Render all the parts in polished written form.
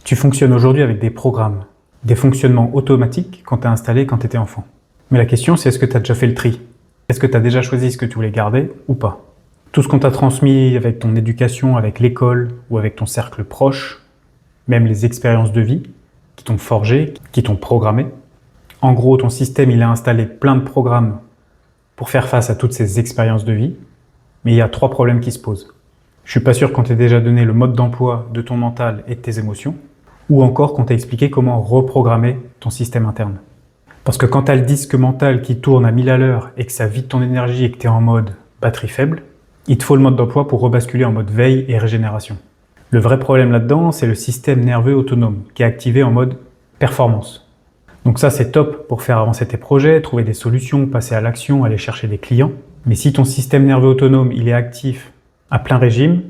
Tu fonctionnes aujourd'hui avec des programmes, des fonctionnements automatiques quand tu as installé quand tu étais enfant. Mais la question, c'est est-ce que tu as déjà fait le tri? Est-ce que tu as déjà choisi ce que tu voulais garder ou pas? Tout ce qu'on t'a transmis avec ton éducation, avec l'école ou avec ton cercle proche, même les expériences de vie qui t'ont forgé, qui t'ont programmé. En gros, ton système, il a installé plein de programmes pour faire face à toutes ces expériences de vie, mais il y a 3 problèmes qui se posent. Je suis pas sûr qu'on t'ait déjà donné le mode d'emploi de ton mental et de tes émotions, ou encore qu'on t'a expliqué comment reprogrammer ton système interne. Parce que quand tu as le disque mental qui tourne à 1000 à l'heure et que ça vide ton énergie et que tu es en mode batterie faible, il te faut le mode d'emploi pour rebasculer en mode veille et régénération. Le vrai problème là-dedans, c'est le système nerveux autonome qui est activé en mode performance. Donc ça, c'est top pour faire avancer tes projets, trouver des solutions, passer à l'action, aller chercher des clients. Mais si ton système nerveux autonome, il est actif à plein régime,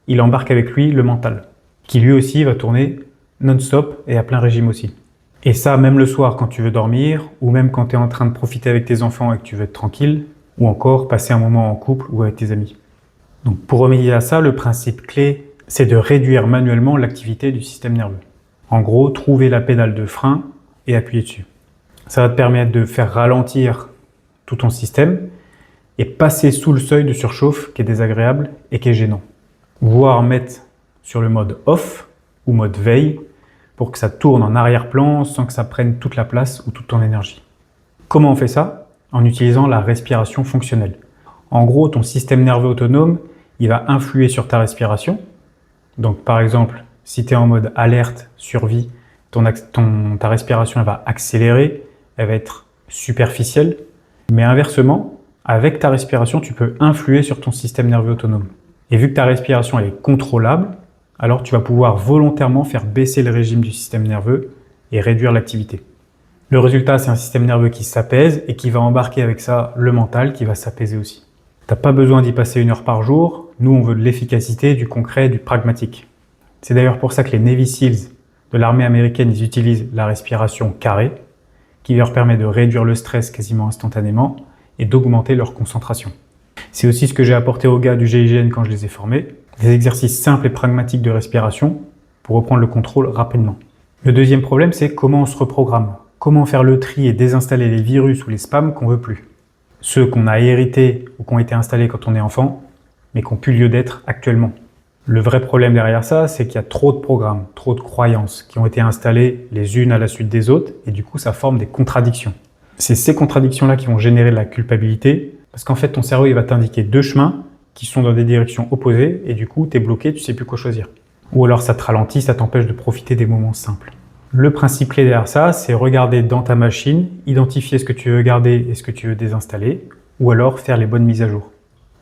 il embarque avec lui le mental, qui lui aussi va tourner non-stop et à plein régime aussi. Et ça, même le soir quand tu veux dormir, ou même quand tu es en train de profiter avec tes enfants et que tu veux être tranquille, ou encore passer un moment en couple ou avec tes amis. Donc pour remédier à ça, le principe clé, c'est de réduire manuellement l'activité du système nerveux. En gros, trouver la pédale de frein et appuyer dessus. Ça va te permettre de faire ralentir tout ton système et passer sous le seuil de surchauffe qui est désagréable et qui est gênant. Voire mettre sur le mode off ou mode veille pour que ça tourne en arrière-plan sans que ça prenne toute la place ou toute ton énergie. Comment on fait ça? En utilisant la respiration fonctionnelle. En gros, ton système nerveux autonome, il va influer sur ta respiration. Donc par exemple, si tu es en mode alerte, survie, ta respiration elle va accélérer, elle va être superficielle. Mais inversement, avec ta respiration, tu peux influer sur ton système nerveux autonome. Et vu que ta respiration elle est contrôlable, alors tu vas pouvoir volontairement faire baisser le régime du système nerveux et réduire l'activité. Le résultat, c'est un système nerveux qui s'apaise et qui va embarquer avec ça le mental qui va s'apaiser aussi. Tu n'as pas besoin d'y passer 1 heure par jour. Nous, on veut de l'efficacité, du concret, du pragmatique. C'est d'ailleurs pour ça que les Navy Seals de l'armée américaine, ils utilisent la respiration carrée, qui leur permet de réduire le stress quasiment instantanément et d'augmenter leur concentration. C'est aussi ce que j'ai apporté aux gars du GIGN quand je les ai formés, des exercices simples et pragmatiques de respiration pour reprendre le contrôle rapidement. Le deuxième problème, c'est comment on se reprogramme. Comment faire le tri et désinstaller les virus ou les spams qu'on veut plus. Ceux qu'on a hérités ou qui ont été installés quand on est enfant, mais qui n'ont plus lieu d'être actuellement. Le vrai problème derrière ça, c'est qu'il y a trop de programmes, trop de croyances qui ont été installées les unes à la suite des autres et du coup ça forme des contradictions. C'est ces contradictions-là qui vont générer de la culpabilité parce qu'en fait ton cerveau il va t'indiquer 2 chemins qui sont dans des directions opposées et du coup tu es bloqué, tu sais plus quoi choisir. Ou alors ça te ralentit, ça t'empêche de profiter des moments simples. Le principe clé derrière ça, c'est regarder dans ta machine, identifier ce que tu veux garder et ce que tu veux désinstaller, ou alors faire les bonnes mises à jour.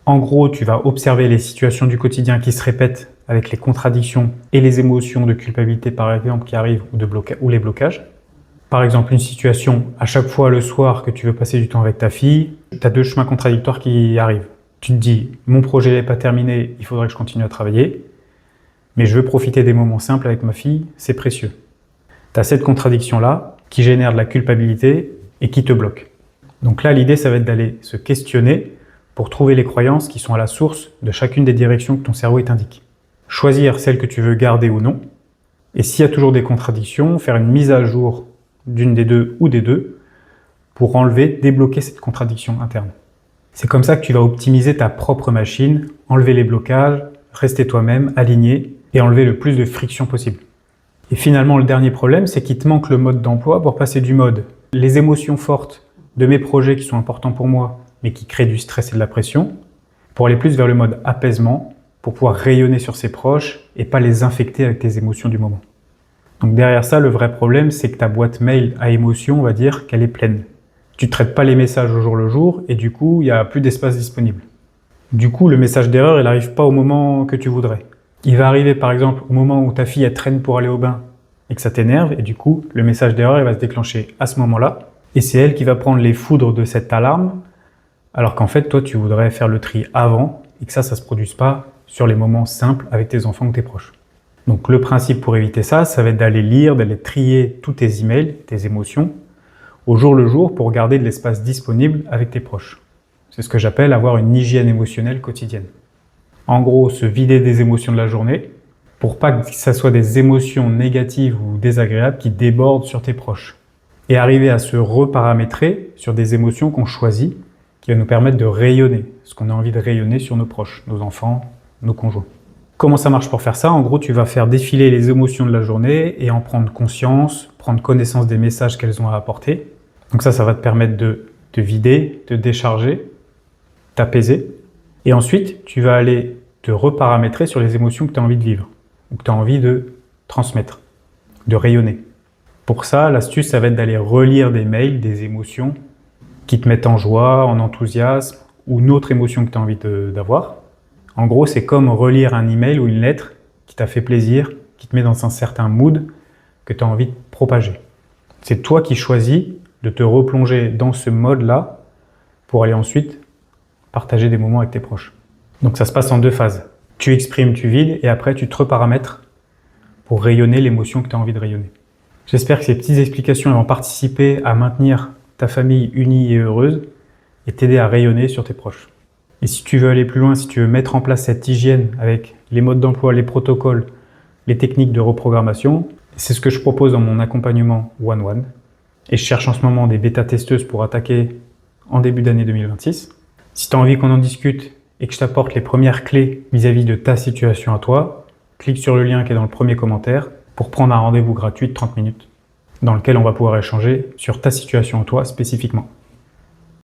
En gros, tu vas observer les situations du quotidien qui se répètent avec les contradictions et les émotions de culpabilité par exemple qui arrivent ou les blocages. Par exemple, une situation, à chaque fois le soir que tu veux passer du temps avec ta fille, tu as 2 chemins contradictoires qui arrivent. Tu te dis, mon projet n'est pas terminé, il faudrait que je continue à travailler, mais je veux profiter des moments simples avec ma fille, c'est précieux. Tu as cette contradiction-là qui génère de la culpabilité et qui te bloque. Donc là, l'idée, ça va être d'aller se questionner pour trouver les croyances qui sont à la source de chacune des directions que ton cerveau t'indique. Choisir celle que tu veux garder ou non. Et s'il y a toujours des contradictions, faire une mise à jour d'une des 2 ou des 2 pour enlever, débloquer cette contradiction interne. C'est comme ça que tu vas optimiser ta propre machine, enlever les blocages, rester toi-même, aligné et enlever le plus de friction possible. Et finalement, le dernier problème, c'est qu'il te manque le mode d'emploi pour passer du mode les émotions fortes de mes projets qui sont importants pour moi, mais qui créent du stress et de la pression, pour aller plus vers le mode apaisement, pour pouvoir rayonner sur ses proches et pas les infecter avec tes émotions du moment. Donc derrière ça, le vrai problème, c'est que ta boîte mail à émotions, on va dire qu'elle est pleine. Tu ne traites pas les messages au jour le jour et du coup, il n'y a plus d'espace disponible. Du coup, le message d'erreur, il n'arrive pas au moment que tu voudrais. Il va arriver par exemple au moment où ta fille elle traîne pour aller au bain et que ça t'énerve et du coup le message d'erreur il va se déclencher à ce moment-là et c'est elle qui va prendre les foudres de cette alarme alors qu'en fait toi tu voudrais faire le tri avant et que ça se produise pas sur les moments simples avec tes enfants ou tes proches. Donc le principe pour éviter ça, ça va être d'aller lire, d'aller trier tous tes emails, tes émotions au jour le jour pour garder de l'espace disponible avec tes proches. C'est ce que j'appelle avoir une hygiène émotionnelle quotidienne. En gros, se vider des émotions de la journée pour pas que ça soit des émotions négatives ou désagréables qui débordent sur tes proches. Et arriver à se reparamétrer sur des émotions qu'on choisit, qui va nous permettre de rayonner, ce qu'on a envie de rayonner sur nos proches, nos enfants, nos conjoints. Comment ça marche pour faire ça? En gros, tu vas faire défiler les émotions de la journée et en prendre conscience, prendre connaissance des messages qu'elles ont à apporter. Donc ça va te permettre de te vider, de décharger, t'apaiser. Et ensuite, tu vas aller te reparamétrer sur les émotions que tu as envie de vivre ou que tu as envie de transmettre, de rayonner. Pour ça, l'astuce, ça va être d'aller relire des mails, des émotions qui te mettent en joie, en enthousiasme ou une autre émotion que tu as envie d'avoir. En gros, c'est comme relire un email ou une lettre qui t'a fait plaisir, qui te met dans un certain mood que tu as envie de propager. C'est toi qui choisis de te replonger dans ce mode-là pour aller ensuite partager des moments avec tes proches. Donc ça se passe en 2 phases. Tu exprimes, tu vides et après tu te reparamètres pour rayonner l'émotion que tu as envie de rayonner. J'espère que ces petites explications vont participer à maintenir ta famille unie et heureuse et t'aider à rayonner sur tes proches. Et si tu veux aller plus loin, si tu veux mettre en place cette hygiène avec les modes d'emploi, les protocoles, les techniques de reprogrammation, c'est ce que je propose dans mon accompagnement One-One. Et je cherche en ce moment des bêta-testeuses pour attaquer en début d'année 2026. Si tu as envie qu'on en discute et que je t'apporte les premières clés vis-à-vis de ta situation à toi, clique sur le lien qui est dans le premier commentaire pour prendre un rendez-vous gratuit de 30 minutes dans lequel on va pouvoir échanger sur ta situation à toi spécifiquement.